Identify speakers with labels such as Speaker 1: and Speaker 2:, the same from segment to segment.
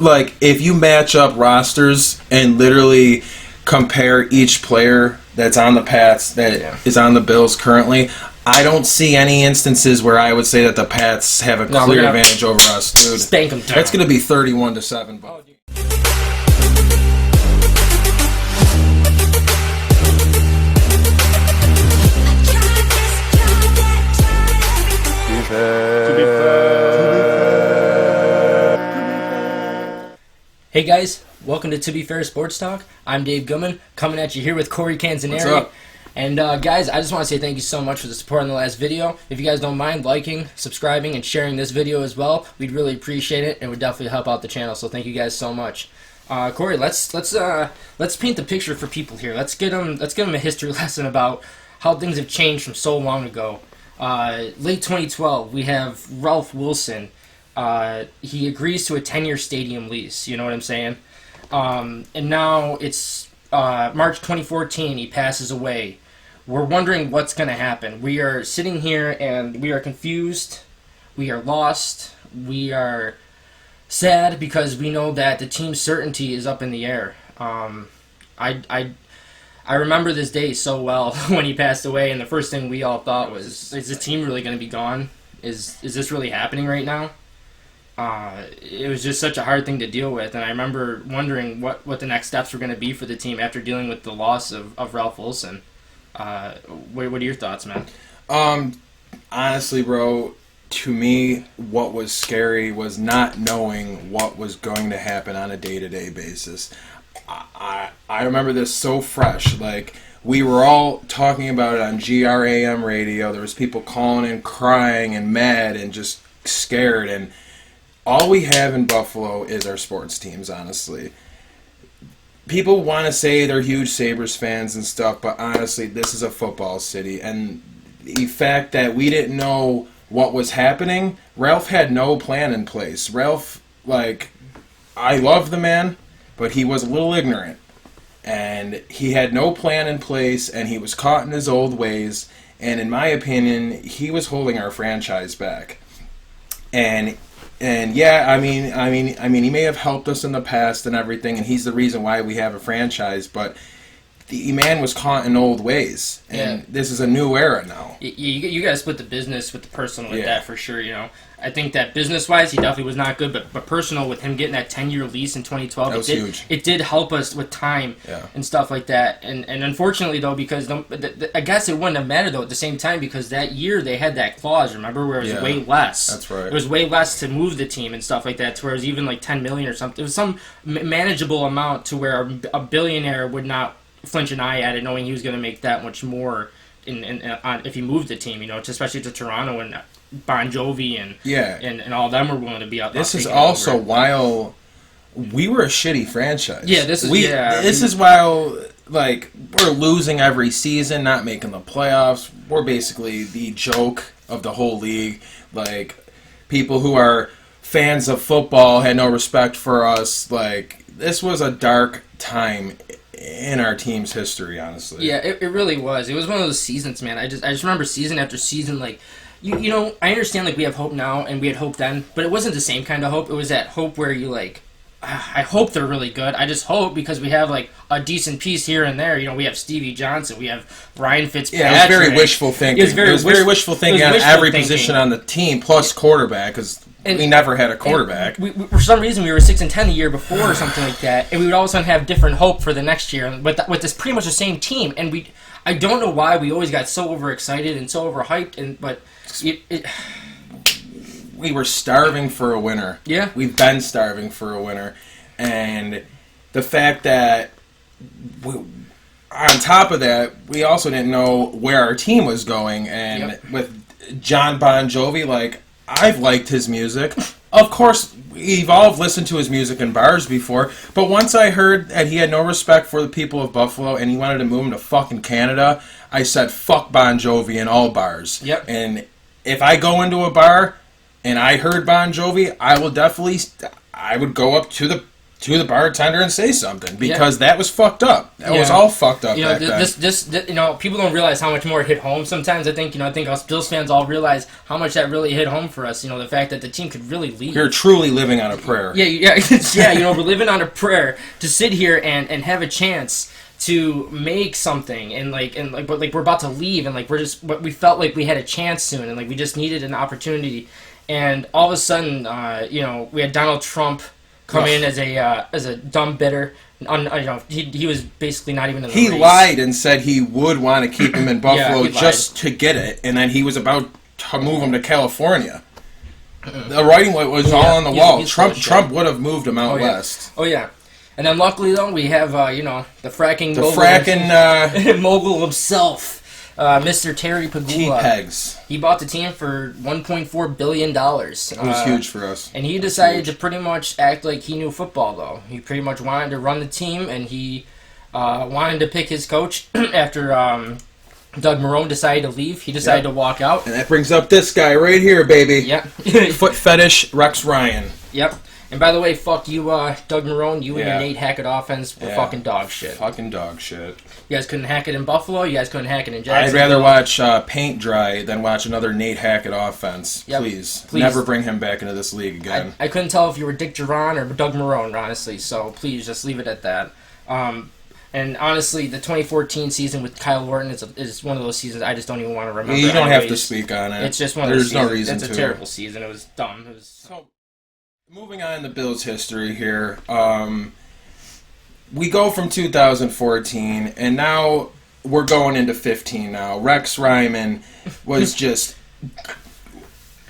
Speaker 1: like, if you match up rosters and literally compare each player that's on the Pats that is on the Bills currently, I don't see any instances where I would say that the Pats have a clear advantage over us, dude.
Speaker 2: Spank them down.
Speaker 1: That's going to be 31-7.
Speaker 2: Hey guys, welcome to Be Fair Sports Talk. I'm Dave Gilman, coming at you here with Corey Canzaneri.
Speaker 1: What's up?
Speaker 2: And guys, I just want to say thank you so much for the support on the last video. If you guys don't mind liking, subscribing, and sharing this video as well, we'd really appreciate it, and would definitely help out the channel. So thank you guys so much. Corey, let's paint the picture for people here. Let's give them a history lesson about how things have changed from so long ago. Late 2012, we have Ralph Wilson. He agrees to a 10-year stadium lease. You know what I'm saying? And now it's March 2014. He passes away. We're wondering what's going to happen. We are sitting here and we are confused. We are lost. We are sad because we know that the team's certainty is up in the air. I remember this day so well when he passed away, and the first thing we all thought was, is the team really going to be gone? Is this really happening right now? It was just such a hard thing to deal with, and I remember wondering what the next steps were going to be for the team after dealing with the loss of Ralph Wilson. What are your thoughts, man?
Speaker 1: Honestly, bro, to me, what was scary was not knowing what was going to happen on a day-to-day basis. I remember this so fresh. Like, we were all talking about it on GRAM radio. There was people calling in crying and mad and just scared, and all we have in Buffalo is our sports teams, honestly. People want to say they're huge Sabres fans and stuff, but honestly, this is a football city. And the fact that we didn't know what was happening, Ralph had no plan in place. Ralph, I love the man, but he was a little ignorant. And he had no plan in place, and he was caught in his old ways. And in my opinion, he was holding our franchise back. And yeah, I mean, he may have helped us in the past and everything, and he's the reason why we have a franchise. But the man was caught in old ways, and this is a new era now.
Speaker 2: You got to split the business with the personal with that for sure. You know, I think that business-wise, he definitely was not good, but personal with him getting that 10-year lease in 2012,
Speaker 1: that was huge.
Speaker 2: It did help us with time and stuff like that. And unfortunately, though, because I guess it wouldn't have mattered, though, at the same time, because that year they had that clause, remember, where it was way less.
Speaker 1: That's right.
Speaker 2: It was way less to move the team and stuff like that, to where it was even like $10 million or something. It was some manageable amount to where a billionaire would not flinch an eye at it, knowing he was going to make that much more if he moved the team, you know, especially to Toronto and Bon Jovi and all of them were willing to be out.
Speaker 1: This is also while we were a shitty franchise.
Speaker 2: Yeah, this is
Speaker 1: while we're losing every season, not making the playoffs. We're basically the joke of the whole league. Like, people who are fans of football had no respect for us. Like, this was a dark time in our team's history, honestly.
Speaker 2: Yeah, it really was. It was one of those seasons, man. I just remember season after season, like, you know, I understand, like, we have hope now, and we had hope then, but it wasn't the same kind of hope. It was that hope where you, like, I hope they're really good. I just hope, because we have, like, a decent piece here and there. You know, we have Stevie Johnson. We have Ryan Fitzpatrick.
Speaker 1: Yeah, it was very wishful thinking. It was very wishful thinking on every position on the team, plus quarterback, because we never had a quarterback.
Speaker 2: We, for some reason, we were 6-10 the year before or something like that, and we would all of a sudden have different hope for the next year with this pretty much the same team. And I don't know why we always got so overexcited and so overhyped, but
Speaker 1: we were starving for a winner.
Speaker 2: Yeah,
Speaker 1: we've been starving for a winner, and the fact that on top of that, we also didn't know where our team was going. And with John Bon Jovi, I've liked his music. Of course, we've all listened to his music in bars before, but once I heard that he had no respect for the people of Buffalo and he wanted to move him to fucking Canada, I said, fuck Bon Jovi in all bars.
Speaker 2: Yep.
Speaker 1: And if I go into a bar and I heard Bon Jovi, I would go up to to the bartender and say something, because that was fucked up. That was all fucked up back then.
Speaker 2: This, people don't realize how much more it hit home sometimes. I think us Bills fans all realize how much that really hit home for us. The fact that the team could really leave.
Speaker 1: You're truly living on a prayer.
Speaker 2: Yeah. We're living on a prayer to sit here and have a chance to make something, but we're about to leave, and we felt like we had a chance soon, and we just needed an opportunity, and all of a sudden, we had Donald Trump come in as a dumb bidder. He was basically not even in the race.
Speaker 1: He lied and said he would want to keep him in Buffalo just to get it, and then he was about to move him to California. The writing was all on the wall. Trump would have moved him out west.
Speaker 2: Oh yeah. And then luckily though, we have the fracking mogul himself. Mr. Terry Pegula.
Speaker 1: T-Pegs.
Speaker 2: He bought the team for $1.4 billion. It
Speaker 1: was huge for us.
Speaker 2: And he decided to pretty much act like he knew football, though. He pretty much wanted to run the team, and he wanted to pick his coach after Doug Marrone decided to leave. He decided to walk out.
Speaker 1: And that brings up this guy right here, baby.
Speaker 2: Yep.
Speaker 1: Foot fetish, Rex Ryan.
Speaker 2: Yep. And by the way, fuck you, Doug Marrone. You and your Nate Hackett offense were fucking dog shit.
Speaker 1: Fucking dog shit.
Speaker 2: You guys couldn't hack it in Buffalo. You guys couldn't hack it in Jacksonville.
Speaker 1: I'd rather watch paint dry than watch another Nate Hackett offense.
Speaker 2: Yep.
Speaker 1: Please. Never bring him back into this league again.
Speaker 2: I couldn't tell if you were Dick Duran or Doug Marrone, honestly. So please just leave it at that. And honestly, the 2014 season with Kyle Orton is one of those seasons I just don't even want to remember.
Speaker 1: You don't have to speak on it.
Speaker 2: It's just one of those seasons.
Speaker 1: There's no reason to.
Speaker 2: It's a terrible season. It was dumb.
Speaker 1: So, moving on in the Bills' history here, we go from 2014, and now we're going into 15 now. Rex Ryan was just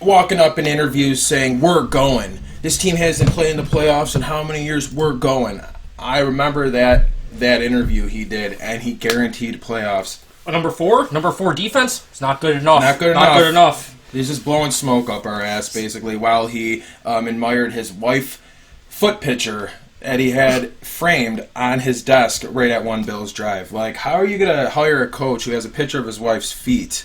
Speaker 1: walking up in interviews saying, we're going. This team hasn't played in the playoffs in how many years? We're going. I remember that interview he did, and he guaranteed playoffs.
Speaker 2: Number 4 defense? It's not good enough.
Speaker 1: Not good enough. He's just blowing smoke up our ass, basically, while he admired his wife foot picture that he had framed on his desk right at One Bills Drive. Like, how are you going to hire a coach who has a picture of his wife's feet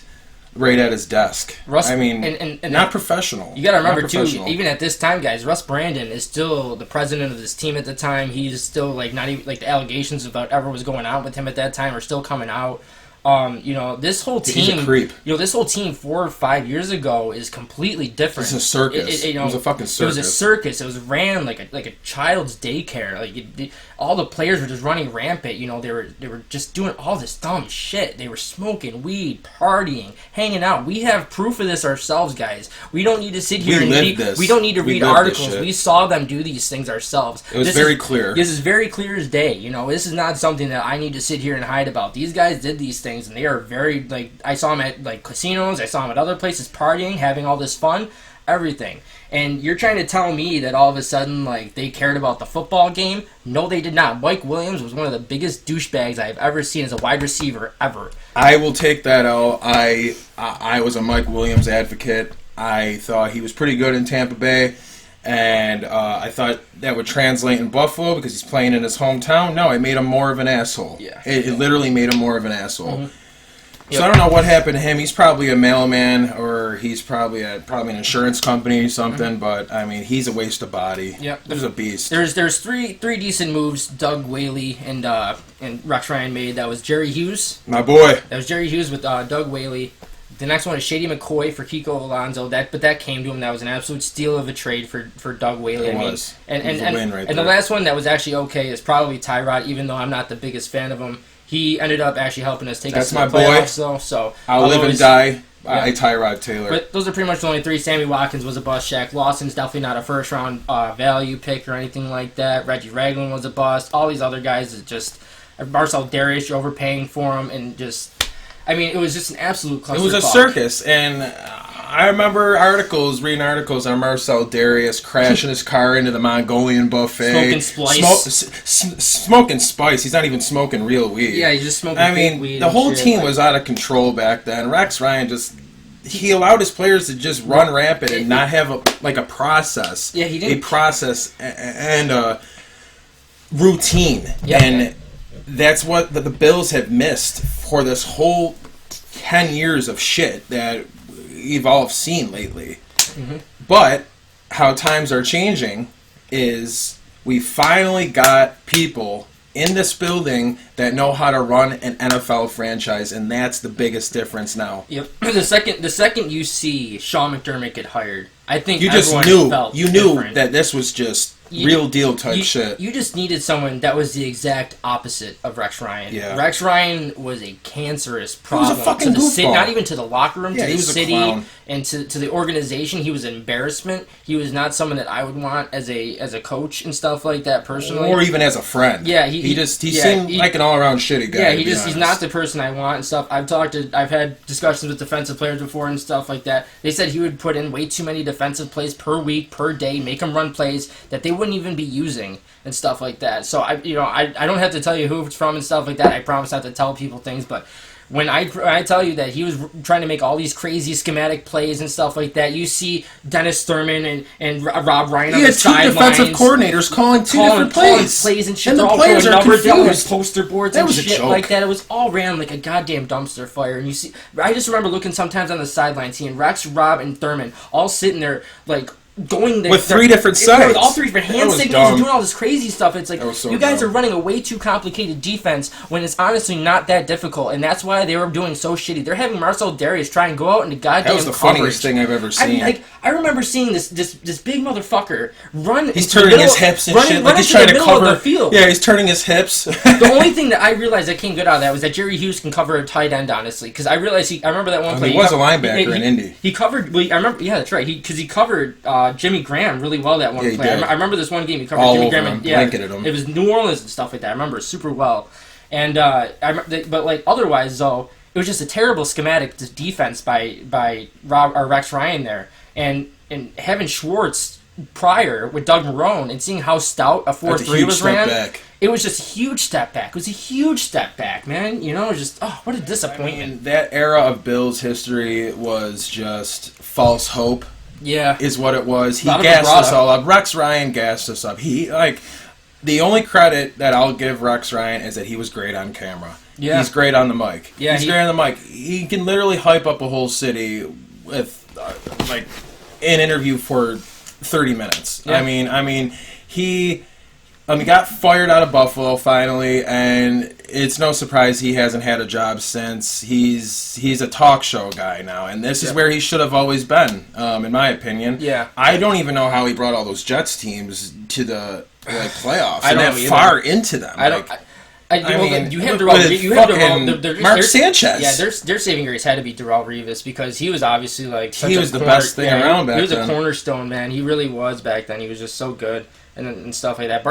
Speaker 1: right at his desk?
Speaker 2: Russ,
Speaker 1: and not professional.
Speaker 2: You got to remember, too, even at this time, guys, Russ Brandon is still the president of this team at the time. He's still, not even, the allegations about whatever was going on with him at that time are still coming out. This whole team,
Speaker 1: he's a creep.
Speaker 2: This whole team 4 or 5 years ago is completely different.
Speaker 1: It's a circus. It was a fucking circus.
Speaker 2: It was a circus. It was ran like a child's daycare. All the players were just running rampant. They were just doing all this dumb shit. They were smoking weed, partying, hanging out. We have proof of this ourselves, guys. We don't need to sit here we don't need to read articles. We saw them do these things ourselves.
Speaker 1: It was very clear.
Speaker 2: This is very clear as day. This is not something that I need to sit here and hide about. These guys did these things. And they are very, I saw them at, casinos, I saw them at other places partying, having all this fun, everything. And you're trying to tell me that all of a sudden, they cared about the football game? No, they did not. Mike Williams was one of the biggest douchebags I've ever seen as a wide receiver, ever.
Speaker 1: I will take that out. I was a Mike Williams advocate. I thought he was pretty good in Tampa Bay. And I thought that would translate in Buffalo because he's playing in his hometown. No, it made him more of an asshole.
Speaker 2: Yeah.
Speaker 1: It literally made him more of an asshole.
Speaker 2: Mm-hmm.
Speaker 1: So I don't know what happened to him. He's probably a mailman or he's probably an insurance company or something. Mm-hmm. But, he's a waste of body.
Speaker 2: Yep.
Speaker 1: There's a beast.
Speaker 2: There's three decent moves Doug Whaley and Rex Ryan made. That was Jerry Hughes.
Speaker 1: My boy.
Speaker 2: That was Jerry Hughes with Doug Whaley. The next one is Shady McCoy for Kiko Alonso. But that came to him. That was an absolute steal of a trade for Doug Whaley.
Speaker 1: It was.
Speaker 2: And
Speaker 1: right
Speaker 2: the last one that was actually okay is probably Tyrod, even though I'm not the biggest fan of him. He ended up actually helping us take us to the playoffs, though. So
Speaker 1: I'll live and die by Tyrod Taylor.
Speaker 2: But those are pretty much the only three. Sammy Watkins was a bust. Shaq Lawson's definitely not a first-round value pick or anything like that. Reggie Ragland was a bust. All these other guys is just Marcel Darius, you're overpaying for him, and just. It was just an absolute clusterfuck.
Speaker 1: It was a circus, and I remember reading articles on Marcel Darius crashing his car into the Mongolian buffet.
Speaker 2: Smoking splice.
Speaker 1: Smoking spice. He's not even smoking real weed.
Speaker 2: Yeah, he's just smoking weed.
Speaker 1: The whole team was out of control back then. Rex Ryan he allowed his players to just run rampant and not have a process.
Speaker 2: Yeah, he didn't.
Speaker 1: A process and a routine.
Speaker 2: Yeah.
Speaker 1: And that's what the Bills have missed for this whole 10 years of shit that we've all seen lately. Mm-hmm. But how times are changing is We finally got people in this building that know how to run an NFL franchise, and that's the biggest difference now.
Speaker 2: Yep. The second you see Sean McDermott get hired, I think
Speaker 1: You just
Speaker 2: everyone
Speaker 1: knew
Speaker 2: felt
Speaker 1: you knew
Speaker 2: different.
Speaker 1: that this was just real deal type shit.
Speaker 2: You just needed someone that was the exact opposite of Rex Ryan.
Speaker 1: Yeah.
Speaker 2: Rex Ryan was a cancerous
Speaker 1: was a
Speaker 2: problem
Speaker 1: fucking
Speaker 2: to the city,
Speaker 1: goofball.
Speaker 2: not even to the locker room,
Speaker 1: Yeah,
Speaker 2: to
Speaker 1: he
Speaker 2: the
Speaker 1: was a
Speaker 2: city,
Speaker 1: clown.
Speaker 2: and to the organization. He was an embarrassment. He was not someone that I would want as a coach and stuff like that personally.
Speaker 1: Or even as a friend.
Speaker 2: Yeah,
Speaker 1: he
Speaker 2: he
Speaker 1: seemed like an all around shitty guy.
Speaker 2: Yeah,
Speaker 1: to be
Speaker 2: he's
Speaker 1: honest.
Speaker 2: not the person I want and stuff. I've had discussions with defensive players before and stuff like that. They said he would put in way too many defensive plays per week, per day, make them run plays that they wouldn't even be using and stuff like that. So I don't have to tell you who it's from and stuff like that. I promise not to tell people things, but when I tell you that he was trying to make all these crazy schematic plays and stuff like that, you see Dennis Thurman and Rob Ryan on
Speaker 1: He
Speaker 2: the
Speaker 1: had two
Speaker 2: sidelines.
Speaker 1: defensive coordinators calling different
Speaker 2: Calling
Speaker 1: plays.
Speaker 2: plays and shit.
Speaker 1: And the
Speaker 2: They're all
Speaker 1: players
Speaker 2: throwing
Speaker 1: are
Speaker 2: numbers down on
Speaker 1: confused.
Speaker 2: poster boards
Speaker 1: That
Speaker 2: and
Speaker 1: was a
Speaker 2: shit
Speaker 1: joke.
Speaker 2: like that. It was all ran like a goddamn dumpster fire. And you see, I just remember looking sometimes on the sideline, seeing Rex, Rob, and Thurman all sitting there like going there
Speaker 1: With three different sides.
Speaker 2: with all three different hand
Speaker 1: That was
Speaker 2: signals and
Speaker 1: dumb.
Speaker 2: doing all this crazy stuff. It's like
Speaker 1: That was so
Speaker 2: you guys
Speaker 1: dumb.
Speaker 2: are running a way too complicated defense when it's honestly not that difficult, and that's why they were doing so shitty. They're having Marcel Darius try and go out into goddamn
Speaker 1: That was the
Speaker 2: coverage.
Speaker 1: funniest thing I've ever seen.
Speaker 2: I remember seeing this big motherfucker run.
Speaker 1: He's
Speaker 2: into the
Speaker 1: turning
Speaker 2: middle-
Speaker 1: his hips and
Speaker 2: running-
Speaker 1: shit. Like
Speaker 2: running
Speaker 1: he's
Speaker 2: to
Speaker 1: trying
Speaker 2: the
Speaker 1: to
Speaker 2: middle of
Speaker 1: cover.
Speaker 2: the field.
Speaker 1: Yeah, he's turning his hips.
Speaker 2: The only thing that I realized that came good out of that was that Jerry Hughes can cover a tight end, honestly. Because I realized I remember that one play.
Speaker 1: he was a linebacker in Indy.
Speaker 2: He covered. Well, I remember. Yeah, that's right. Because he covered Jimmy Graham really well that one
Speaker 1: Yeah, he
Speaker 2: play.
Speaker 1: did.
Speaker 2: I remember this one game. He covered
Speaker 1: All
Speaker 2: Jimmy
Speaker 1: over
Speaker 2: Graham.
Speaker 1: him,
Speaker 2: And, yeah,
Speaker 1: blanketed him.
Speaker 2: It was New Orleans and stuff like that. I remember it super well. And but like otherwise though, it was just a terrible schematic defense by Rex Ryan there, and having Schwartz prior with Doug Marrone and seeing how stout a 4-3
Speaker 1: huge
Speaker 2: was
Speaker 1: step
Speaker 2: ran.
Speaker 1: back.
Speaker 2: It was just a huge step back. It was a huge step back, man. You know, just what a disappointment.
Speaker 1: I mean, that era of Bills history was just false hope.
Speaker 2: Yeah,
Speaker 1: Is what it was. He
Speaker 2: A lot of it
Speaker 1: gassed
Speaker 2: brought
Speaker 1: us
Speaker 2: up.
Speaker 1: all up. Rex Ryan gassed us up. The only credit that I'll give Rex Ryan is that he was great on camera.
Speaker 2: Yeah.
Speaker 1: He's great on the mic.
Speaker 2: Yeah,
Speaker 1: He's great on the mic. He can literally hype up a whole city with an interview for 30 minutes.
Speaker 2: Yeah.
Speaker 1: I mean, he got fired out of Buffalo finally, and it's no surprise he hasn't had a job since. He's a talk show guy now, and this is where he should have always been, in my opinion.
Speaker 2: Yeah.
Speaker 1: I don't even know how he brought all those Jets teams to the playoffs
Speaker 2: I
Speaker 1: and
Speaker 2: don't
Speaker 1: that
Speaker 2: either.
Speaker 1: far into them.
Speaker 2: I don't.
Speaker 1: I mean,
Speaker 2: you have
Speaker 1: with
Speaker 2: Darrell. You have
Speaker 1: fucking
Speaker 2: Darrell.
Speaker 1: Mark Sanchez.
Speaker 2: Yeah, their saving grace had to be Darrell Revis because he was obviously like such
Speaker 1: He
Speaker 2: a
Speaker 1: was the best thing around back
Speaker 2: He was
Speaker 1: then.
Speaker 2: a cornerstone, man. He really was back then. He was just so good and stuff like that.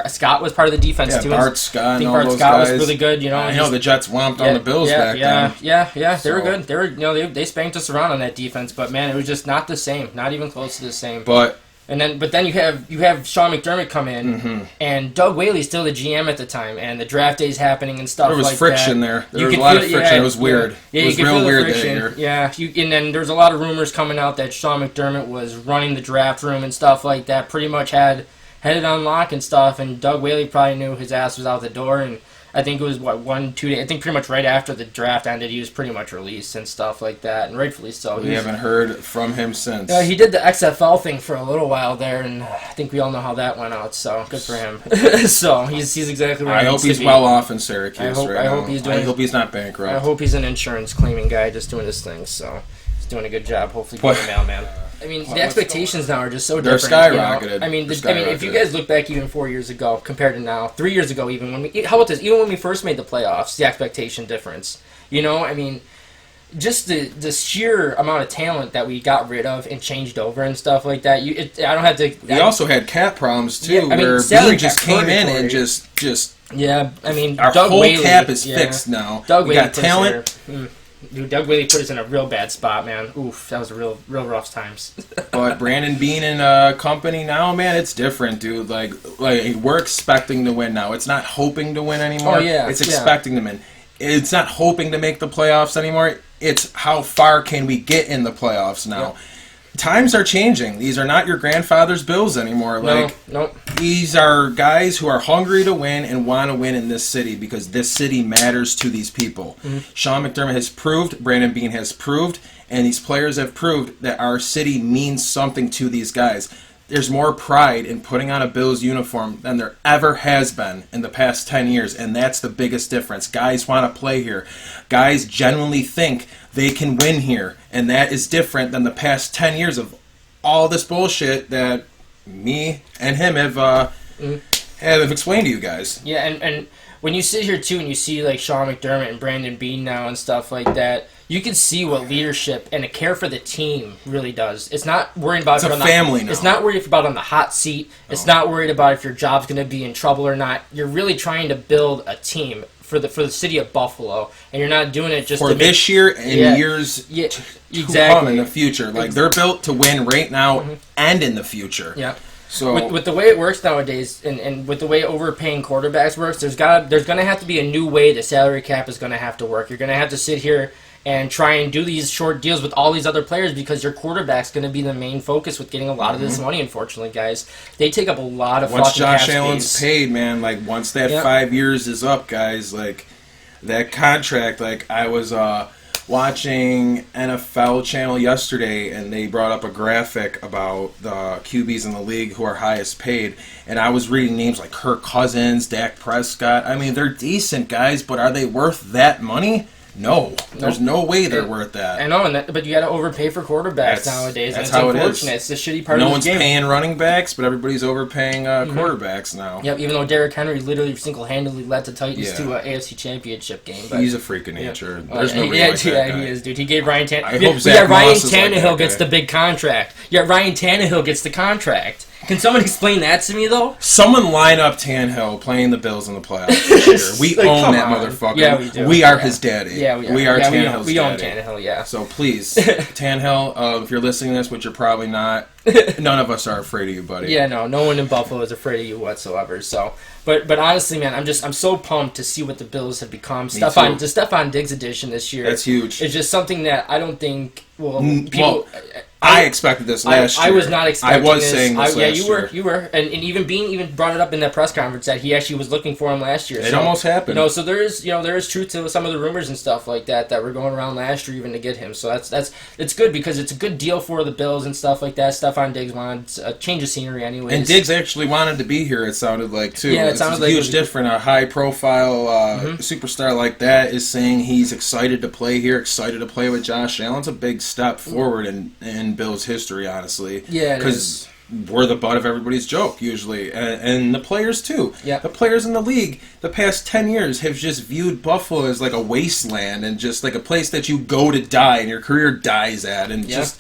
Speaker 2: Scott was part of the defense
Speaker 1: Yeah,
Speaker 2: too.
Speaker 1: Bart Scott
Speaker 2: I
Speaker 1: and
Speaker 2: think
Speaker 1: all
Speaker 2: Bart
Speaker 1: those
Speaker 2: Scott
Speaker 1: guys.
Speaker 2: was really good. You know,
Speaker 1: I know the Jets whomped on the Bills back then.
Speaker 2: Yeah. They were
Speaker 1: So-
Speaker 2: good. They were, they spanked us around on that defense, but man, it was just not the same. Not even close to the same.
Speaker 1: But
Speaker 2: But then you have Sean McDermott come in,
Speaker 1: Mm-hmm.
Speaker 2: and Doug Whaley's still the GM at the time, and the draft day's happening and stuff.
Speaker 1: there was
Speaker 2: like
Speaker 1: friction
Speaker 2: that.
Speaker 1: there. There
Speaker 2: You
Speaker 1: was a
Speaker 2: could
Speaker 1: lot of
Speaker 2: feel
Speaker 1: friction. It was weird.
Speaker 2: Yeah,
Speaker 1: It was
Speaker 2: you could
Speaker 1: real
Speaker 2: feel
Speaker 1: weird
Speaker 2: the
Speaker 1: that
Speaker 2: friction.
Speaker 1: year.
Speaker 2: Yeah, and then there's a lot of rumors coming out that Sean McDermott was running the draft room and stuff like that. Pretty much had it on lock and stuff, and Doug Whaley probably knew his ass was out the door. And I think it was 1-2 days. I think pretty much right after the draft ended, he was pretty much released and stuff like that, and rightfully so.
Speaker 1: We haven't heard from him since.
Speaker 2: He did the XFL thing for a little while there, and I think we all know how that went out. So good for him. So he's exactly where
Speaker 1: I
Speaker 2: he
Speaker 1: hope
Speaker 2: needs
Speaker 1: he's
Speaker 2: to be.
Speaker 1: well off in Syracuse
Speaker 2: I hope-
Speaker 1: right
Speaker 2: I
Speaker 1: now.
Speaker 2: hope he's doing-
Speaker 1: I hope he's not bankrupt.
Speaker 2: I hope he's an insurance claiming guy, just doing his thing. So he's doing a good job. Hopefully,
Speaker 1: What?
Speaker 2: being a mailman. I mean, the expectations now are just so
Speaker 1: They're
Speaker 2: different.
Speaker 1: skyrocketed.
Speaker 2: I mean,
Speaker 1: They're
Speaker 2: if you
Speaker 1: skyrocketed.
Speaker 2: guys look back even 4 years ago compared to now, 3 years ago, even how about this? Even when we first made the playoffs, the expectation difference. You know, I mean, just the sheer amount of talent that we got rid of and changed over and stuff like that. I don't have to.
Speaker 1: We also had cap problems too,
Speaker 2: Yeah, I mean,
Speaker 1: where
Speaker 2: salary
Speaker 1: Bean just
Speaker 2: cap
Speaker 1: came in
Speaker 2: purgatory.
Speaker 1: and just
Speaker 2: Yeah, I mean,
Speaker 1: our
Speaker 2: Doug
Speaker 1: whole
Speaker 2: Whaley,
Speaker 1: cap is
Speaker 2: yeah.
Speaker 1: fixed now.
Speaker 2: Doug
Speaker 1: we
Speaker 2: Whaley
Speaker 1: got
Speaker 2: put us
Speaker 1: talent,
Speaker 2: Dude, Doug Whaley put us in a real bad spot, man. Oof, that was a real rough times.
Speaker 1: but Brandon Bean and company now, man, it's different, dude. Like we're expecting to win now. It's not hoping to win anymore.
Speaker 2: Oh, yeah,
Speaker 1: it's
Speaker 2: yeah.
Speaker 1: expecting to win. It's not hoping to make the playoffs anymore. It's how far can we get in the playoffs now.
Speaker 2: Yep.
Speaker 1: Times are changing. These are not your grandfather's Bills anymore.
Speaker 2: No.
Speaker 1: These are guys who are hungry to win and want to win in this city because this city matters to these people.
Speaker 2: Mm-hmm.
Speaker 1: Sean McDermott has proved, Brandon Bean has proved, and these players have proved that our city means something to these guys. there's more pride in putting on a Bills uniform than there ever has been in the past 10 years, and that's the biggest difference. Guys want to play here. Guys genuinely think they can win here, and that is different than the past 10 years of all this bullshit that me and him have explained to you guys.
Speaker 2: Yeah, and when you sit here too and you see like Sean McDermott and Brandon Beane now and stuff like that, you can see what leadership and a care for the team really does. It's not worrying about
Speaker 1: It's a family now.
Speaker 2: It's not worried about on the hot seat. It's not worried about if your job's going to be in trouble or not. You're really trying to build a team for the city of Buffalo, and you're not doing it just
Speaker 1: for
Speaker 2: to
Speaker 1: this year and years to come in the future. Like, they're built to win right now and in the future.
Speaker 2: Yeah.
Speaker 1: So
Speaker 2: with the way it works nowadays, and with the way overpaying quarterbacks works, there's going to have to be a new way the salary cap is going to have to work. You're going to have to sit here and try and do these short deals with all these other players because your quarterback's going to be the main focus with getting a lot of this money, unfortunately, guys. They take up a lot of
Speaker 1: once
Speaker 2: fucking
Speaker 1: Josh
Speaker 2: cap
Speaker 1: Allen's
Speaker 2: space.
Speaker 1: paid, man, like, once that 5 years is up, guys, like, that contract, like, I was watching NFL Channel yesterday, and they brought up a graphic about the QBs in the league who are highest paid, and I was reading names like Kirk Cousins, Dak Prescott. I mean, they're decent guys, but are they worth that money? No. There's no way they're worth that.
Speaker 2: I know, but you got to overpay for quarterbacks nowadays.
Speaker 1: That's
Speaker 2: and it's
Speaker 1: how it is.
Speaker 2: unfortunate. It's the shitty part
Speaker 1: No
Speaker 2: of the
Speaker 1: one's
Speaker 2: game.
Speaker 1: paying running backs, but everybody's overpaying quarterbacks now.
Speaker 2: Yep, even though Derrick Henry literally single-handedly led the Titans to an AFC Championship game. But
Speaker 1: he's a freak of nature. There's
Speaker 2: yeah,
Speaker 1: nobody
Speaker 2: yeah,
Speaker 1: like that guy.
Speaker 2: He is, dude. He gave Ryan Tannehill.
Speaker 1: I hope Zach
Speaker 2: Ryan
Speaker 1: Moss is like
Speaker 2: Tannehill
Speaker 1: that
Speaker 2: gets
Speaker 1: guy.
Speaker 2: the big contract. Yeah, Ryan Tannehill gets the contract. Can someone explain that to me, though?
Speaker 1: Someone line up Tannehill playing the Bills in the playoffs this year. We
Speaker 2: Like,
Speaker 1: own
Speaker 2: come
Speaker 1: that
Speaker 2: on.
Speaker 1: motherfucker.
Speaker 2: Yeah, we do.
Speaker 1: We are
Speaker 2: Yeah.
Speaker 1: his daddy.
Speaker 2: Yeah,
Speaker 1: we are Tannehill's
Speaker 2: we own
Speaker 1: daddy.
Speaker 2: Tannehill, yeah.
Speaker 1: So please, Tannehill, if you're listening to this, which you're probably not, none of us are afraid of you, buddy.
Speaker 2: Yeah, no one in Buffalo is afraid of you whatsoever. So, but honestly, man, I'm so pumped to see what the Bills have become.
Speaker 1: too.
Speaker 2: The Stephon Diggs edition this year.
Speaker 1: That's huge.
Speaker 2: It's just something that I don't think
Speaker 1: I expected this last year.
Speaker 2: I was not expecting
Speaker 1: I was
Speaker 2: this.
Speaker 1: saying this last year.
Speaker 2: You were, and even Bean even brought it up in that press conference that he actually was looking for him last year.
Speaker 1: It almost happened.
Speaker 2: So there is truth to some of the rumors and stuff like that were going around last year even to get him. So it's good because it's a good deal for the Bills and stuff like that. Stephon Diggs wanted a change of scenery anyways.
Speaker 1: And Diggs actually wanted to be here, it sounded like, too.
Speaker 2: Yeah, it
Speaker 1: it's
Speaker 2: sounded
Speaker 1: a
Speaker 2: like
Speaker 1: huge difference. A high-profile superstar like that is saying he's excited to play here, excited to play with Josh Allen. It's a big step forward in Bills history, honestly.
Speaker 2: Yeah,
Speaker 1: because we're the butt of everybody's joke, usually. And the players, too.
Speaker 2: Yeah.
Speaker 1: The players in the league, the past 10 years, have just viewed Buffalo as like a wasteland and just like a place that you go to die and your career dies at. And just...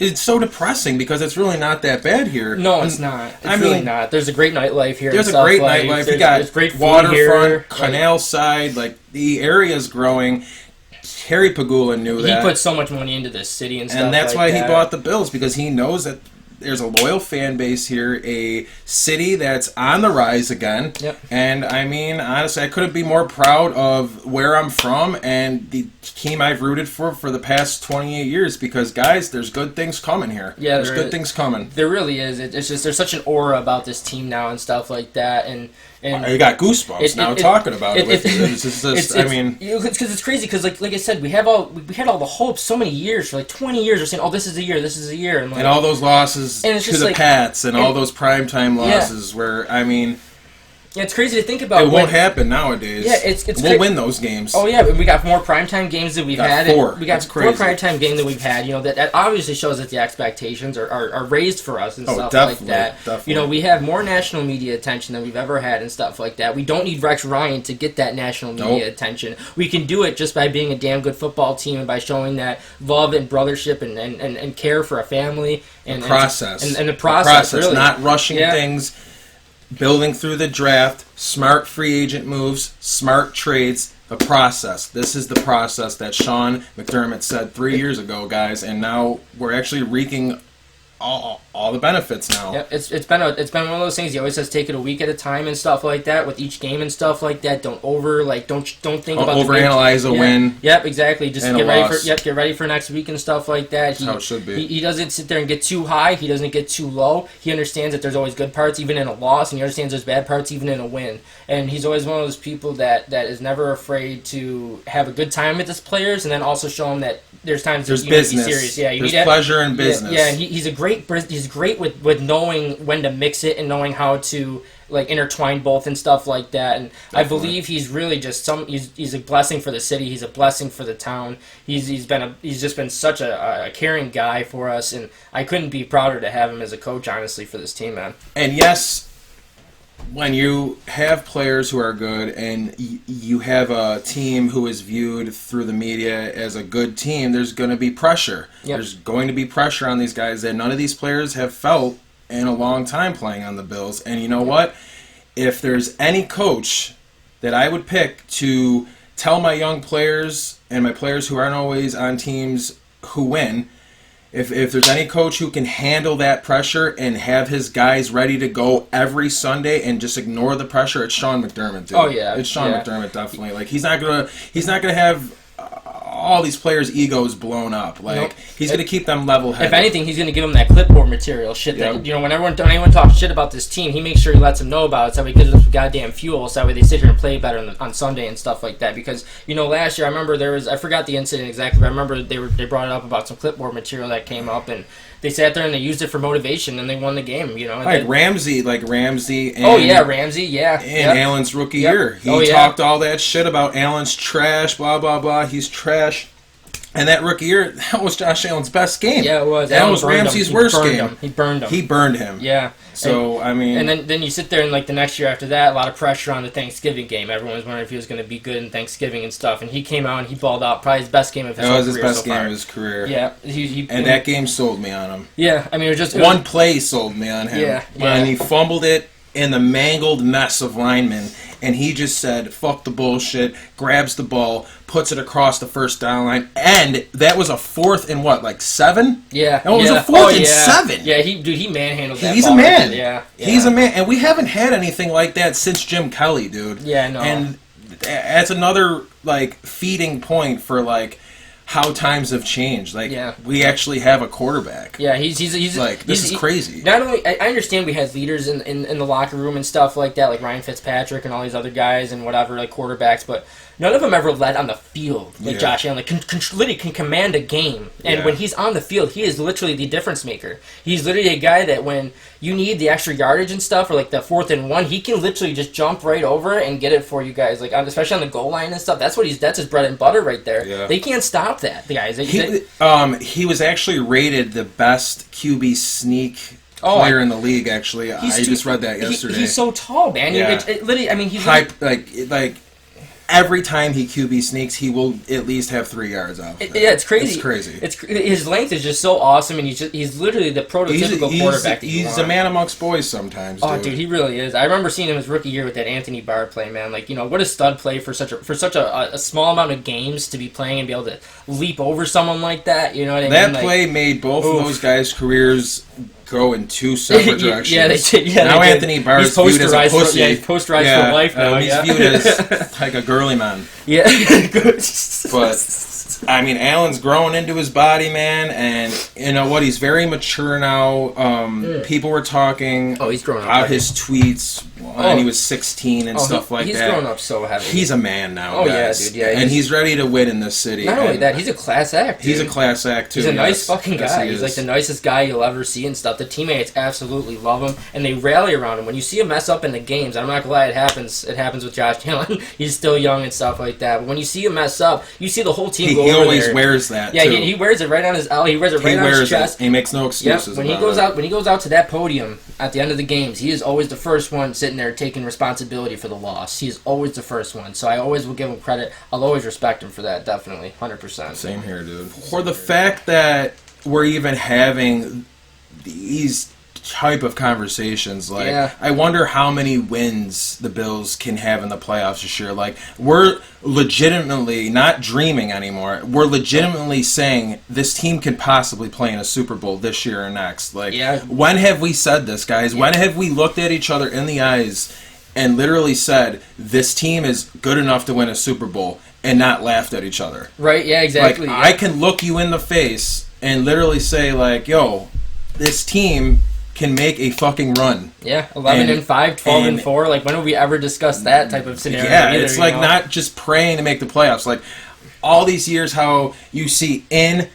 Speaker 1: It's so depressing because it's really not that bad here.
Speaker 2: No, it's not. It's really not. There's a great nightlife here.
Speaker 1: There's a great nightlife. You got
Speaker 2: great food
Speaker 1: waterfront,
Speaker 2: here.
Speaker 1: canal side. Like, the area's growing. Harry Pagula knew that.
Speaker 2: He put so much money into this city and stuff.
Speaker 1: And that's
Speaker 2: like
Speaker 1: why
Speaker 2: that.
Speaker 1: he bought the Bills, because he knows that there's a loyal fan base here, a city that's on the rise again.
Speaker 2: Yep.
Speaker 1: And, I mean, honestly, I couldn't be more proud of where I'm from and the team I've rooted for the past 28 years, because, guys, there's good things coming here.
Speaker 2: Yeah,
Speaker 1: there's good things coming.
Speaker 2: There really is. It's just there's such an aura about this team now and stuff like that, and
Speaker 1: I got goosebumps talking about it with you. It's just, I mean...
Speaker 2: Because it's crazy, because like I said, we had all the hopes so many years, for like 20 years, we're saying, oh, this is a year, and, like,
Speaker 1: and all those losses
Speaker 2: and it's
Speaker 1: to
Speaker 2: just
Speaker 1: the
Speaker 2: like,
Speaker 1: Pats and all those primetime losses where, I mean...
Speaker 2: Yeah, it's crazy to think about.
Speaker 1: It won't happen nowadays.
Speaker 2: Yeah, it's
Speaker 1: we'll win those games.
Speaker 2: Oh yeah, we got more primetime games than we've had.
Speaker 1: Four.
Speaker 2: We got
Speaker 1: That's
Speaker 2: four
Speaker 1: crazy.
Speaker 2: primetime games that we've had. You know, that obviously shows that the expectations are raised for us and stuff
Speaker 1: definitely,
Speaker 2: like that.
Speaker 1: Definitely.
Speaker 2: You know, we have more national media attention than we've ever had and stuff like that. We don't need Rex Ryan to get that national media attention. We can do it just by being a damn good football team and by showing that love and brothership and care for a family and
Speaker 1: the process.
Speaker 2: And the process really.
Speaker 1: Not rushing things. Building through the draft, smart free agent moves, smart trades, the process. This is the process that Sean McDermott said 3 years ago, guys, and now we're actually reaping all the benefits now.
Speaker 2: Yeah, it's been one of those things. He always says take it a week at a time and stuff like that with each game and stuff like that. Don't think about
Speaker 1: overanalyze a win.
Speaker 2: Yep, exactly. Just
Speaker 1: and
Speaker 2: get ready for next week and stuff like that.
Speaker 1: That's how it should be.
Speaker 2: He doesn't sit there and get too high. He doesn't get too low. He understands that there's always good parts even in a loss, and he understands there's bad parts even in a win. And he's always one of those people that is never afraid to have a good time with his players, and then also show them that there's times
Speaker 1: there's
Speaker 2: that you
Speaker 1: business.
Speaker 2: need to be serious. Yeah,
Speaker 1: there's pleasure in business.
Speaker 2: Yeah, and he's a great great. He's great with knowing when to mix it and knowing how to like intertwine both and stuff like that. And
Speaker 1: Definitely.
Speaker 2: I believe he's really just he's a blessing for the city. He's a blessing for the town. He's just been such a caring guy for us, and I couldn't be prouder to have him as a coach, honestly, for this team, man.
Speaker 1: And yes, when you have players who are good and you have a team who is viewed through the media as a good team, there's going to be pressure.
Speaker 2: Yep.
Speaker 1: There's going to be pressure on these guys that none of these players have felt in a long time playing on the Bills. And you know what? If there's any coach that I would pick to tell my young players and my players who aren't always on teams who win, if there's any coach who can handle that pressure and have his guys ready to go every Sunday and just ignore the pressure, it's Sean McDermott, dude.
Speaker 2: Oh, yeah.
Speaker 1: It's Sean
Speaker 2: Yeah.
Speaker 1: McDermott, definitely. Like he's not gonna have all these players' egos blown up. Like
Speaker 2: Nope.
Speaker 1: he's gonna keep them level headed.
Speaker 2: If anything, he's going to give him that clipboard material shit that,
Speaker 1: Yep.
Speaker 2: you know, when anyone talks shit about this team, he makes sure he lets them know about it, so he gives them some goddamn fuel, so that way they sit here and play better on Sunday and stuff like that. Because, you know, last year, I remember I forgot the incident exactly, but I remember they brought it up about some clipboard material that came up, and they sat there and they used it for motivation, and they won the game, you know.
Speaker 1: Like Ramsey and
Speaker 2: oh, yeah, Ramsey, yeah.
Speaker 1: and
Speaker 2: Yep.
Speaker 1: Allen's rookie
Speaker 2: Yep.
Speaker 1: year. He
Speaker 2: Oh, yeah.
Speaker 1: talked all that shit about Allen's trash, blah, blah, blah. He's trash. And that rookie year, that was Josh Allen's best game.
Speaker 2: Yeah, it was.
Speaker 1: That
Speaker 2: Allen
Speaker 1: was
Speaker 2: burned him.
Speaker 1: Ramsey's
Speaker 2: He
Speaker 1: worst
Speaker 2: burned
Speaker 1: game.
Speaker 2: him. He burned him.
Speaker 1: He burned him.
Speaker 2: Yeah.
Speaker 1: So, I mean...
Speaker 2: And then you sit there and, like, the next year after that, a lot of pressure on the Thanksgiving game. Everyone was wondering if he was going to be good in Thanksgiving and stuff. And he came out and he balled out. Probably his best game of his
Speaker 1: That
Speaker 2: whole
Speaker 1: was his
Speaker 2: career
Speaker 1: best
Speaker 2: so
Speaker 1: game
Speaker 2: far.
Speaker 1: of his career.
Speaker 2: Yeah.
Speaker 1: And that game sold me on him.
Speaker 2: Yeah, I mean, it was just...
Speaker 1: One play sold me on him.
Speaker 2: Yeah,
Speaker 1: When
Speaker 2: yeah.
Speaker 1: he fumbled it in the mangled mess of linemen, and he just said, fuck the bullshit, grabs the ball, puts it across the first down line, and that was a 4th and what, like 7?
Speaker 2: Yeah.
Speaker 1: That was
Speaker 2: yeah.
Speaker 1: a 4th and
Speaker 2: yeah.
Speaker 1: 7.
Speaker 2: Yeah, he manhandled that
Speaker 1: He's a
Speaker 2: ball right
Speaker 1: man.
Speaker 2: there. Yeah.
Speaker 1: He's a man. And we haven't had anything like that since Jim Kelly, dude.
Speaker 2: Yeah, no.
Speaker 1: And that's another, like, feeding point for, like, how times have changed. Like,
Speaker 2: Yeah.
Speaker 1: we actually have a quarterback.
Speaker 2: Yeah, he's
Speaker 1: Like, this is crazy.
Speaker 2: Not only I understand we had leaders in the locker room and stuff like that, like Ryan Fitzpatrick and all these other guys and whatever, like quarterbacks, but none of them ever led on the field like
Speaker 1: Yeah.
Speaker 2: Josh Allen. Like, literally can command a game, and
Speaker 1: Yeah.
Speaker 2: when he's on the field, he is literally the difference maker. He's literally a guy that when you need the extra yardage and stuff, or like the 4th and 1, he can literally just jump right over it and get it for you guys. Like especially on the goal line and stuff. That's his bread and butter right there.
Speaker 1: Yeah.
Speaker 2: They can't stop that. The guys.
Speaker 1: He was actually rated the best QB sneak player in the league. Actually, I just read that yesterday.
Speaker 2: He's so tall, man.
Speaker 1: Yeah.
Speaker 2: Literally, I mean, he's
Speaker 1: Hype, like every time he QB sneaks, he will at least have 3 yards out.
Speaker 2: Yeah, it's crazy.
Speaker 1: It's crazy.
Speaker 2: His length is just so awesome, and he's literally the prototypical quarterback that you
Speaker 1: He's
Speaker 2: want.
Speaker 1: a man amongst boys sometimes.
Speaker 2: Oh, dude, he really is. I remember seeing him his rookie year with that Anthony Barr play, man. Like, you know, what a stud play for such a small amount of games to be playing and be able to leap over someone like that. You know what I mean?
Speaker 1: That
Speaker 2: Like,
Speaker 1: play made both
Speaker 2: oof.
Speaker 1: of those guys' careers go in 2 separate directions.
Speaker 2: Yeah, they did. Yeah,
Speaker 1: now
Speaker 2: they did.
Speaker 1: Anthony Barr is
Speaker 2: He's
Speaker 1: viewed as a
Speaker 2: posterized
Speaker 1: pussy.
Speaker 2: he's posterized for life now.
Speaker 1: He's
Speaker 2: yeah.
Speaker 1: viewed as like a girly man.
Speaker 2: Yeah.
Speaker 1: But I mean, Allen's growing into his body, man, and you know what? He's very mature now. People were talking
Speaker 2: Oh, he's growing up.
Speaker 1: about his tweets when he was 16 and stuff like
Speaker 2: he's
Speaker 1: that.
Speaker 2: grown up so heavy.
Speaker 1: He's a man now,
Speaker 2: Oh,
Speaker 1: guys.
Speaker 2: yeah, dude, yeah,
Speaker 1: and he's ready to win in this city.
Speaker 2: Not only
Speaker 1: and
Speaker 2: that, he's a class act.
Speaker 1: he's a
Speaker 2: dude.
Speaker 1: class act too.
Speaker 2: He's a nice
Speaker 1: yes.
Speaker 2: fucking
Speaker 1: Yes,
Speaker 2: guy.
Speaker 1: he
Speaker 2: He's
Speaker 1: is.
Speaker 2: like the nicest guy you'll ever see and stuff. The teammates absolutely love him, and they rally around him. When you see him mess up in the games, I'm not gonna lie, it happens. It happens with Josh Allen. He's still young and stuff like that. But when you see him mess up, you see the whole team go
Speaker 1: He
Speaker 2: over
Speaker 1: always
Speaker 2: there.
Speaker 1: wears that.
Speaker 2: Yeah,
Speaker 1: too.
Speaker 2: he wears it right on his He wears it right on his chest.
Speaker 1: It. He makes no
Speaker 2: Yep.
Speaker 1: excuses.
Speaker 2: When he
Speaker 1: about
Speaker 2: goes
Speaker 1: it.
Speaker 2: out, when he goes out to that podium at the end of the games, he is always the first one sitting there taking responsibility for the loss. He is always the first one. So I always will give him credit. I'll always respect him for that. Definitely, 100%.
Speaker 1: Same here, dude. For the fact that we're even having these type of conversations, like,
Speaker 2: Yeah.
Speaker 1: I wonder how many wins the Bills can have in the playoffs this year. Like, we're legitimately not dreaming anymore. We're legitimately saying this team can possibly play in a Super Bowl this year or next. Like,
Speaker 2: Yeah.
Speaker 1: when have we said this, guys? When have we looked at each other in the eyes and literally said this team is good enough to win a Super Bowl and not laughed at each other?
Speaker 2: Right? Yeah, exactly.
Speaker 1: Like,
Speaker 2: yeah.
Speaker 1: I can look you in the face and literally say, like, yo, this team can make a fucking run.
Speaker 2: Yeah, 11 and 5, 12 and 4. Like, when have we ever discussed that type of scenario?
Speaker 1: Yeah,
Speaker 2: either,
Speaker 1: it's
Speaker 2: you
Speaker 1: like
Speaker 2: know?
Speaker 1: not just praying to make the playoffs. Like, all these years how you see in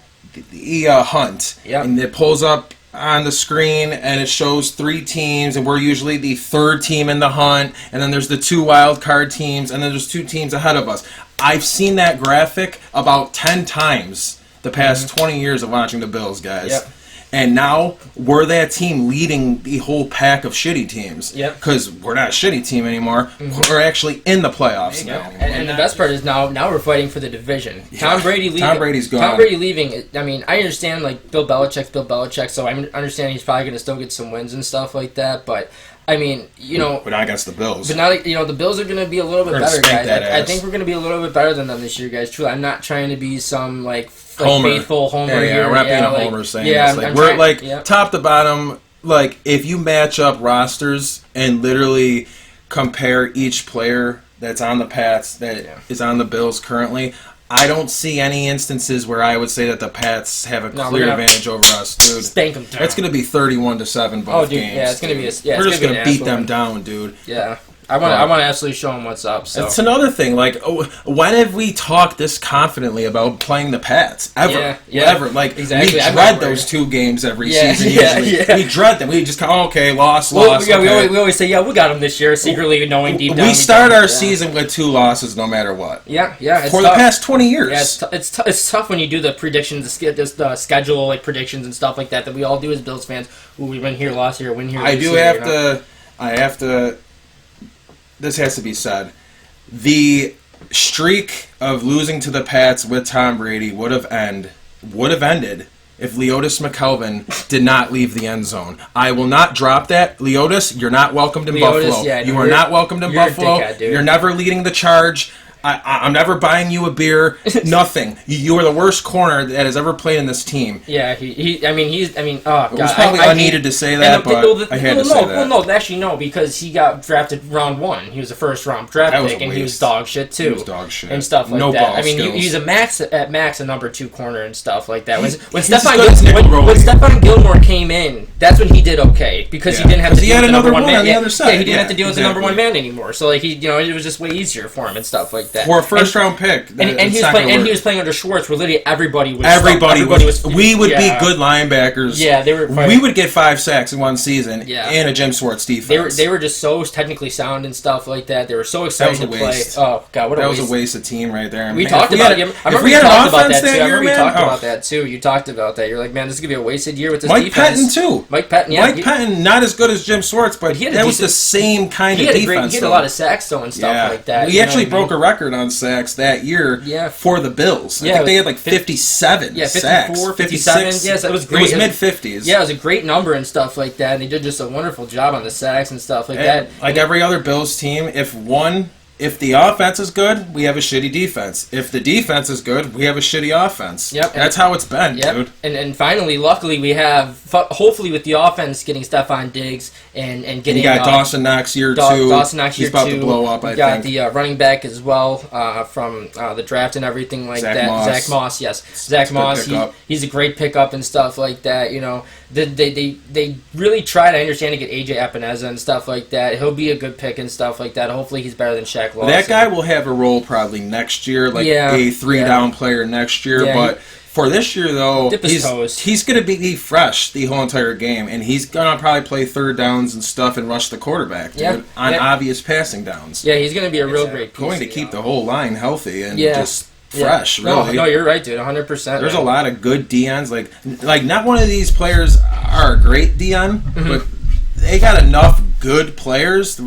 Speaker 1: the hunt,
Speaker 2: Yep.
Speaker 1: and it pulls up on the screen and it shows 3 teams, and we're usually the 3rd team in the hunt, and then there's the 2 wild card teams, and then there's 2 teams ahead of us. I've seen that graphic about 10 times the past 20 years of watching the Bills, guys.
Speaker 2: Yep.
Speaker 1: And now we're that team leading the whole pack of shitty teams.
Speaker 2: Yep.
Speaker 1: Because we're not a shitty team anymore. We're actually in the playoffs now.
Speaker 2: And the best part is now we're fighting for the division.
Speaker 1: Yeah.
Speaker 2: Tom Brady leaving.
Speaker 1: Tom Brady's gone.
Speaker 2: Tom Brady leaving. I mean, I understand like Bill Belichick, so I understand he's probably going to still get some wins and stuff like that. But I mean, you know,
Speaker 1: But not against the Bills.
Speaker 2: But now, you know, the Bills are going to be a little bit
Speaker 1: We're gonna
Speaker 2: better,
Speaker 1: spank
Speaker 2: guys.
Speaker 1: that
Speaker 2: I
Speaker 1: ass.
Speaker 2: think we're going to be a little bit better than them this year, guys. Truly, I'm not trying to be some like
Speaker 1: Homer.
Speaker 2: faithful homer
Speaker 1: Yeah,
Speaker 2: here.
Speaker 1: we're not being a
Speaker 2: like,
Speaker 1: homer saying
Speaker 2: yeah,
Speaker 1: this. Like,
Speaker 2: I'm
Speaker 1: we're
Speaker 2: trying-
Speaker 1: like
Speaker 2: yeah.
Speaker 1: top to bottom. Like, if you match up rosters and literally compare each player that's on the Pats that is on the Bills currently, I don't see any instances where I would say that the Pats have a clear advantage over us, dude.
Speaker 2: Spank them down.
Speaker 1: It's going to be 31-7 both games.
Speaker 2: Yeah, it's going to be.
Speaker 1: We're just
Speaker 2: going
Speaker 1: going
Speaker 2: to
Speaker 1: to beat them down, dude.
Speaker 2: Yeah, I want to absolutely show them what's up. So
Speaker 1: It's another thing. Like, when have we talked this confidently about playing the Pats? Ever. Ever. Like,
Speaker 2: exactly.
Speaker 1: we dread those 2 games every season usually.
Speaker 2: Yeah.
Speaker 1: We dread them. We just go, okay, lost.
Speaker 2: Yeah,
Speaker 1: Okay.
Speaker 2: we always say, yeah, we got them this year, secretly knowing deep down.
Speaker 1: We start our season with 2 losses no matter what.
Speaker 2: Yeah. It's
Speaker 1: For
Speaker 2: tough.
Speaker 1: the past 20 years.
Speaker 2: Yeah, it's tough when you do the predictions, the schedule like predictions and stuff like that we all do as Bills fans. Ooh, we win here, lost here, win here.
Speaker 1: I
Speaker 2: lose
Speaker 1: do
Speaker 2: here,
Speaker 1: have
Speaker 2: you know?
Speaker 1: to. This has to be said. The streak of losing to the Pats with Tom Brady would have ended if Leotis McKelvin did not leave the end zone. I will not drop that. Leotis, you're not welcomed in Buffalo.
Speaker 2: Yeah,
Speaker 1: you are not welcomed in Buffalo.
Speaker 2: A dickhead, dude.
Speaker 1: You're never leading the charge. I'm never buying you a beer. Nothing. You are the worst corner that has ever played in this team.
Speaker 2: Yeah, oh god,
Speaker 1: It was probably unneeded to say that, but I had to say that.
Speaker 2: Well, no, actually no, because he got drafted round 1. He was a first round draft
Speaker 1: That was
Speaker 2: pick,
Speaker 1: a
Speaker 2: and he was
Speaker 1: waste.
Speaker 2: dog shit too.
Speaker 1: He was dog shit.
Speaker 2: And stuff like
Speaker 1: No
Speaker 2: that.
Speaker 1: ball
Speaker 2: I mean,
Speaker 1: skills.
Speaker 2: he's a max a number 2 corner and stuff like that. When
Speaker 1: He's as good as Nick
Speaker 2: when
Speaker 1: Rowley.
Speaker 2: Stephon Gilmore came in, that's when he did okay because he didn't have to
Speaker 1: Because he
Speaker 2: deal
Speaker 1: had
Speaker 2: with the number
Speaker 1: another
Speaker 2: 1
Speaker 1: one
Speaker 2: man.
Speaker 1: on the other side.
Speaker 2: Yeah, he didn't have to deal with the number
Speaker 1: exactly.
Speaker 2: 1 man anymore. So like it was just way easier for him and stuff like that.
Speaker 1: For a first round pick.
Speaker 2: And he was playing under Schwartz, where literally everybody was.
Speaker 1: We would be good linebackers.
Speaker 2: Yeah, they were.
Speaker 1: We would get 5 sacks in one season.
Speaker 2: Yeah.
Speaker 1: In a Jim Schwartz defense.
Speaker 2: They were just so technically sound and stuff like that. They were so excited to play. Oh god, what a waste!
Speaker 1: That was a waste of team right there.
Speaker 2: We talked about it. I remember you talked about that too. I remember you talked about that too. You talked about that. You're like, man, this is gonna be a wasted year with this
Speaker 1: Mike
Speaker 2: defense.
Speaker 1: Pettin too.
Speaker 2: Mike Pettin, yeah.
Speaker 1: Mike Pettin, not as good as Jim Schwartz, but that was the same kind of defense.
Speaker 2: He had a lot of sacks though and stuff like that.
Speaker 1: We actually broke a record on sacks that year for the Bills. I think they had like 57
Speaker 2: 54,
Speaker 1: sacks.
Speaker 2: 57. Yes, that was great.
Speaker 1: It was mid-50s.
Speaker 2: Yeah, it was a great number and stuff like that. And they did just a wonderful job on the sacks and stuff like that.
Speaker 1: Like every other Bills team, if the offense is good, we have a shitty defense. If the defense is good, we have a shitty offense.
Speaker 2: Yep.
Speaker 1: That's how it's been, dude.
Speaker 2: And finally, luckily, we have, hopefully with the offense, getting Stephon Diggs and getting...
Speaker 1: You got Dawson Knox year 2.
Speaker 2: Dawson Knox
Speaker 1: He's
Speaker 2: year
Speaker 1: about
Speaker 2: 2.
Speaker 1: to blow up, I think.
Speaker 2: Got the running back as well from the draft and everything like
Speaker 1: Zach
Speaker 2: that.
Speaker 1: Moss.
Speaker 2: Zach Moss, yes. Zach Moss, he's a great pickup and stuff like that, you know. They really try to understand to get AJ Epineza and stuff like that. He'll be a good pick and stuff like that. Hopefully he's better than Shaq Lawson.
Speaker 1: That guy will have a role probably next year, like a 3-down player next year. But for this year, though, he's going to be fresh the whole entire game, and he's going to probably play third downs and stuff and rush the quarterback, dude, on obvious passing downs.
Speaker 2: Yeah, he's going to be a real great piece.
Speaker 1: Going to keep the whole line healthy and just fresh, really.
Speaker 2: No, you're right, dude, 100%.
Speaker 1: There's a lot of good Deions. Like not one of these players are a great Deion, but they got enough good players.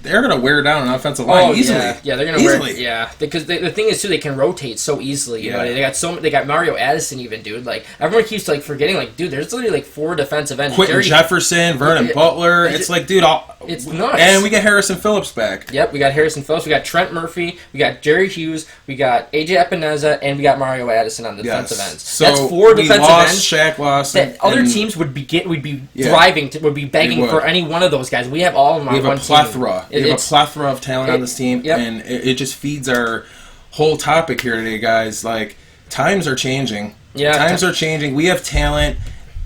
Speaker 1: They're going to wear down an offensive line easily.
Speaker 2: Yeah, they're going to wear. Yeah, because the thing is too, they can rotate so easily. You know, they got Mario Addison even, dude. Like everyone keeps forgetting, dude. There's literally 4 defensive ends.
Speaker 1: Quentin Jefferson, Vernon Butler. It's like, dude,
Speaker 2: it's nuts.
Speaker 1: And we get Harrison Phillips back.
Speaker 2: Yep, we got Harrison Phillips. We got Trent Murphy. We got Jerry Hughes. We got AJ Epineza, and we got Mario Addison on the defensive ends.
Speaker 1: So
Speaker 2: that's 4 defensive ends.
Speaker 1: Shaq Lawson.
Speaker 2: That other teams would be thriving, would be begging for any one of those guys. We have all of them on one team.
Speaker 1: We have a plethora of talent on this team, and it just feeds our whole topic here today, guys. Like, times are changing. Yeah, times are changing. We have talent.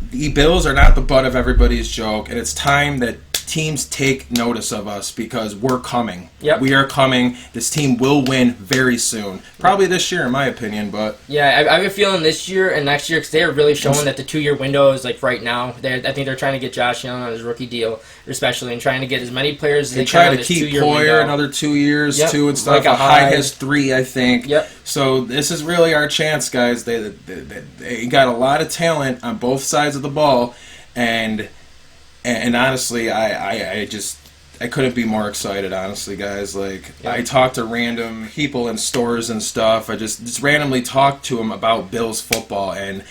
Speaker 1: The Bills are not the butt of everybody's joke, and it's time that teams take notice of us because we're coming.
Speaker 2: Yep.
Speaker 1: We are coming. This team will win very soon. Probably this year, in my opinion, but...
Speaker 2: Yeah, I have a feeling this year and next year, because they're really showing that the 2-year window is like right now. I think they're trying to get Josh Allen on his rookie deal, especially, and trying to get as many players as they can
Speaker 1: try
Speaker 2: on
Speaker 1: to
Speaker 2: this
Speaker 1: keep
Speaker 2: 2-year
Speaker 1: Poyer
Speaker 2: window.
Speaker 1: another 2 years,
Speaker 2: Yep.
Speaker 1: too, and stuff.
Speaker 2: Like a
Speaker 1: High
Speaker 2: high.
Speaker 1: has 3, I think.
Speaker 2: Yep.
Speaker 1: So this is really our chance, guys. They got a lot of talent on both sides of the ball, and honestly, I couldn't be more excited, honestly, guys. Like,
Speaker 2: Yeah.
Speaker 1: I talked to random people in stores and stuff. I just randomly talked to them about Bills football, and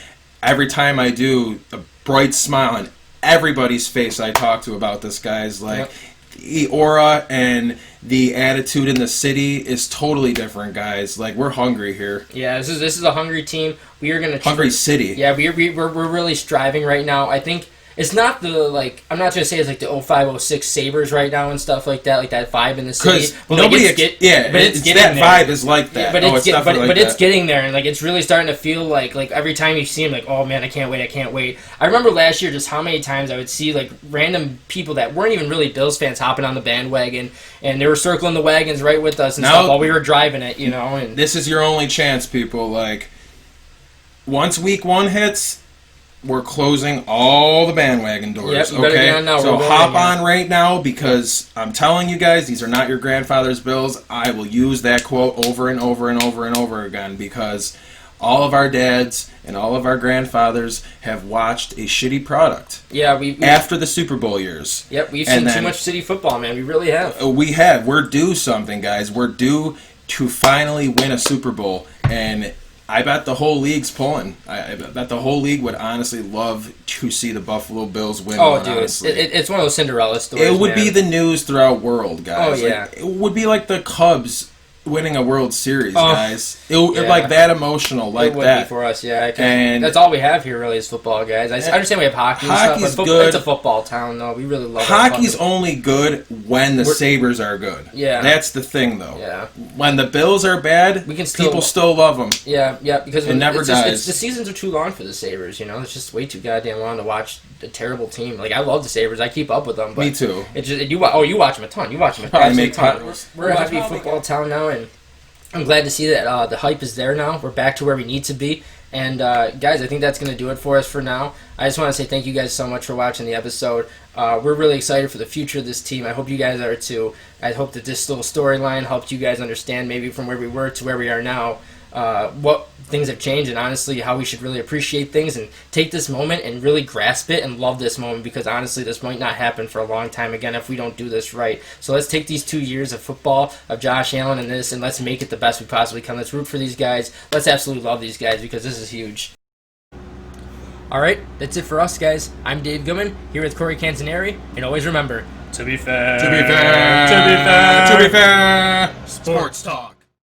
Speaker 1: every time I do, a bright smile on everybody's face I talk to about this, guys. Like,
Speaker 2: Yep.
Speaker 1: the aura and the attitude in the city is totally different, guys. Like, we're hungry here.
Speaker 2: Yeah, this is a hungry team. We are going to...
Speaker 1: Hungry city.
Speaker 2: Yeah, we're really striving right now. I think it's not the, like, I'm not going to say it's like the 05, 06 Sabres right now and stuff like that vibe in the city.
Speaker 1: Because
Speaker 2: But
Speaker 1: nobody,
Speaker 2: like, it's getting
Speaker 1: that
Speaker 2: there.
Speaker 1: vibe is like that.
Speaker 2: Yeah, but
Speaker 1: Oh,
Speaker 2: it's
Speaker 1: definitely like
Speaker 2: it's
Speaker 1: that.
Speaker 2: getting there, and like it's really starting to feel like every time you see him, like, oh man, I can't wait. I remember last year just how many times I would see like random people that weren't even really Bills fans hopping on the bandwagon, and they were circling the wagons right with us and
Speaker 1: Now-
Speaker 2: stuff while we were driving it, you know. And
Speaker 1: This is your only chance, people. Like, once week 1 hits, we're closing all the bandwagon doors.
Speaker 2: Yep, you better
Speaker 1: okay,
Speaker 2: get on now.
Speaker 1: so
Speaker 2: We're
Speaker 1: hop
Speaker 2: rolling,
Speaker 1: on right now, because I'm telling you guys, these are not your grandfather's Bills. I will use that quote over and over and over and over again, because all of our dads and all of our grandfathers have watched a shitty product
Speaker 2: yeah, we
Speaker 1: after the Super Bowl years.
Speaker 2: yep, we've
Speaker 1: And
Speaker 2: seen too
Speaker 1: then-
Speaker 2: much city football, man. We really have.
Speaker 1: We're due something, guys. We're due to finally win a Super Bowl, and I bet the whole league's pulling. I bet the whole league would honestly love to see the Buffalo Bills win.
Speaker 2: Oh,
Speaker 1: one,
Speaker 2: dude,
Speaker 1: honestly.
Speaker 2: it's one of those Cinderella stories.
Speaker 1: It would
Speaker 2: man.
Speaker 1: be the news throughout world, guys.
Speaker 2: Oh, yeah.
Speaker 1: Like, it would be like the Cubs winning a World Series,
Speaker 2: Oh,
Speaker 1: guys.
Speaker 2: yeah.
Speaker 1: Like that emotional, like
Speaker 2: it would
Speaker 1: that.
Speaker 2: be for us, yeah. 'Cause
Speaker 1: And-
Speaker 2: that's all we have here, really, is football, guys. I understand we have hockey and
Speaker 1: Hockey's
Speaker 2: stuff, but
Speaker 1: good.
Speaker 2: it's a football town, though. We really love our
Speaker 1: Hockey's
Speaker 2: fucking-
Speaker 1: only good when the Sabres are good.
Speaker 2: Yeah.
Speaker 1: That's the thing, though.
Speaker 2: Yeah.
Speaker 1: When the Bills are bad,
Speaker 2: We can still-
Speaker 1: people still love them.
Speaker 2: Yeah, because
Speaker 1: It never dies.
Speaker 2: the seasons are too long for the Sabres, you know? It's just way too goddamn long to watch a terrible team. Like, I love the Sabres. I keep up with them, but...
Speaker 1: Me too.
Speaker 2: It's just, you watch them a ton. You watch them a
Speaker 1: Probably
Speaker 2: absolute
Speaker 1: make
Speaker 2: ton.
Speaker 1: pot-
Speaker 2: We're a happy football town now, and I'm glad to see that the hype is there now. We're back to where we need to be. And, guys, I think that's going to do it for us for now. I just want to say thank you guys so much for watching the episode. We're really excited for the future of this team. I hope you guys are too. I hope that this little storyline helped you guys understand maybe from where we were to where we are now, what things have changed, and honestly how we should really appreciate things and take this moment and really grasp it and love this moment, because honestly this might not happen for a long time again if we don't do this right. So let's take these 2 years of football, of Josh Allen and this, and let's make it the best we possibly can. Let's root for these guys. Let's absolutely love these guys, because this is huge. Alright, that's it for us, guys. I'm Dave Goodman, here with Corey Canzaneri, and always remember, to be fair.
Speaker 1: To be fair.
Speaker 2: To be fair.
Speaker 1: To be fair. Sports talk.